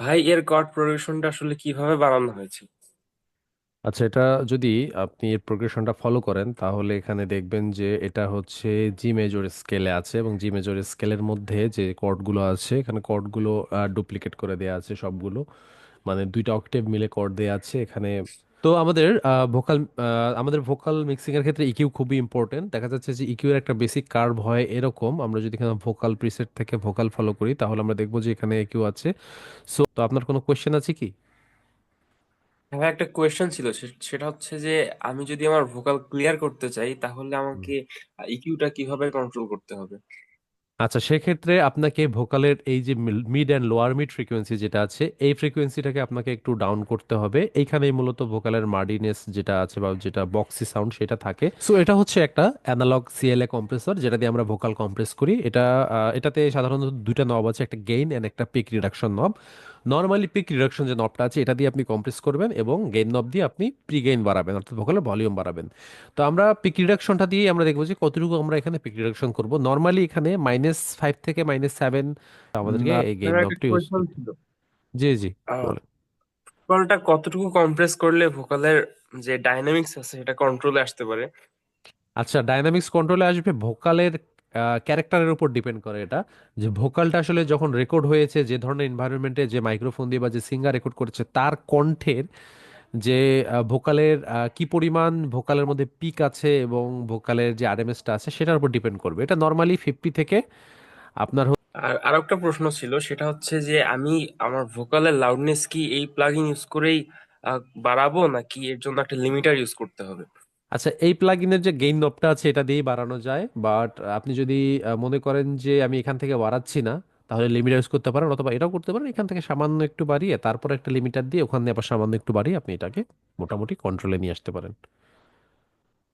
ভাই, এর কর্ড প্রোগ্রেশনটা আসলে কিভাবে বানানো হয়েছে? আচ্ছা, এটা যদি আপনি এর প্রোগ্রেশনটা ফলো করেন তাহলে এখানে দেখবেন যে এটা হচ্ছে জি মেজর স্কেলে আছে, এবং জি মেজর স্কেলের মধ্যে যে কর্ডগুলো আছে এখানে কর্ডগুলো ডুপ্লিকেট করে দেওয়া আছে সবগুলো। মানে দুইটা অক্টেভ মিলে কর্ড দেওয়া আছে এখানে। তো আমাদের ভোকাল মিক্সিং এর ক্ষেত্রে ইকিউ খুবই ইম্পর্টেন্ট। দেখা যাচ্ছে যে ইকিউ এর একটা বেসিক কার্ভ হয় এরকম। আমরা যদি এখানে ভোকাল প্রিসেট থেকে ভোকাল ফলো করি তাহলে আমরা দেখবো যে এখানে ইকিউ আছে। সো তো আপনার কোনো কোয়েশ্চেন আছে কি? হ্যাঁ, একটা কোয়েশ্চেন ছিল, সেটা হচ্ছে যে আমি যদি আমার ভোকাল ক্লিয়ার করতে চাই তাহলে আমাকে ইকিউটা কিভাবে কন্ট্রোল করতে হবে? আচ্ছা, সেক্ষেত্রে আপনাকে ভোকালের এই যে mid and lower mid frequency যেটা আছে এই ফ্রিকোয়েন্সিটাকে আপনাকে একটু ডাউন করতে হবে। এইখানেই মূলত ভোকালের মার্ডিনেস যেটা আছে বা যেটা বক্সি সাউন্ড সেটা থাকে। সো এটা হচ্ছে একটা অ্যানালগ সিএলএ কম্প্রেসর যেটা দিয়ে আমরা ভোকাল কম্প্রেস করি। এটাতে সাধারণত দুইটা নব আছে, একটা গেইন অ্যান্ড একটা পিক রিডাকশন নব। নর্মালি পিক রিডাকশন যে নবটা আছে এটা দিয়ে আপনি কম্প্রেস করবেন, এবং গেইন নব দিয়ে আপনি প্রি গেইন বাড়াবেন, অর্থাৎ ভোকালের ভলিউম বাড়াবেন। তো আমরা পিক রিডাকশনটা দিয়ে আমরা দেখবো যে কতটুকু আমরা এখানে পিক রিডাকশন করব। নর্মালি এখানে -5 থেকে -7 আমাদেরকে না, এই গেইন আমার একটা নবটা ইউজ কোয়েশ্চেন করতে। ছিল। জি জি, বলেন। ভোকালটা কতটুকু কম্প্রেস করলে ভোকালের যে ডাইনামিক্স আছে সেটা কন্ট্রোলে আসতে পারে? আচ্ছা, ডাইনামিক্স কন্ট্রোলে আসবে ভোকালের ক্যারেক্টারের উপর ডিপেন্ড করে এটা, যে ভোকালটা আসলে যখন রেকর্ড হয়েছে যে ধরনের এনভায়রনমেন্টে, যে মাইক্রোফোন দিয়ে বা যে সিঙ্গার রেকর্ড করেছে তার কণ্ঠের যে ভোকালের কি পরিমাণ ভোকালের মধ্যে পিক আছে এবং ভোকালের যে আরএমএসটা আছে সেটার উপর ডিপেন্ড করবে। এটা নর্মালি 50 থেকে আপনার আর আরেকটা প্রশ্ন ছিল, সেটা হচ্ছে যে আমি আমার ভোকালের লাউডনেস কি এই প্লাগইন ইউজ করেই বাড়াবো, নাকি এর জন্য একটা লিমিটার ইউজ করতে হবে? আচ্ছা, এই প্লাগইনের যে গেইন নবটা আছে এটা দিয়েই বাড়ানো যায়, বাট আপনি যদি মনে করেন যে আমি এখান থেকে বাড়াচ্ছি না তাহলে লিমিটার ইউজ করতে পারেন, অথবা এটাও করতে পারেন, এখান থেকে সামান্য একটু বাড়িয়ে তারপর একটা লিমিটার দিয়ে ওখানে আবার সামান্য একটু বাড়িয়ে আপনি এটাকে মোটামুটি কন্ট্রোলে নিয়ে আসতে পারেন।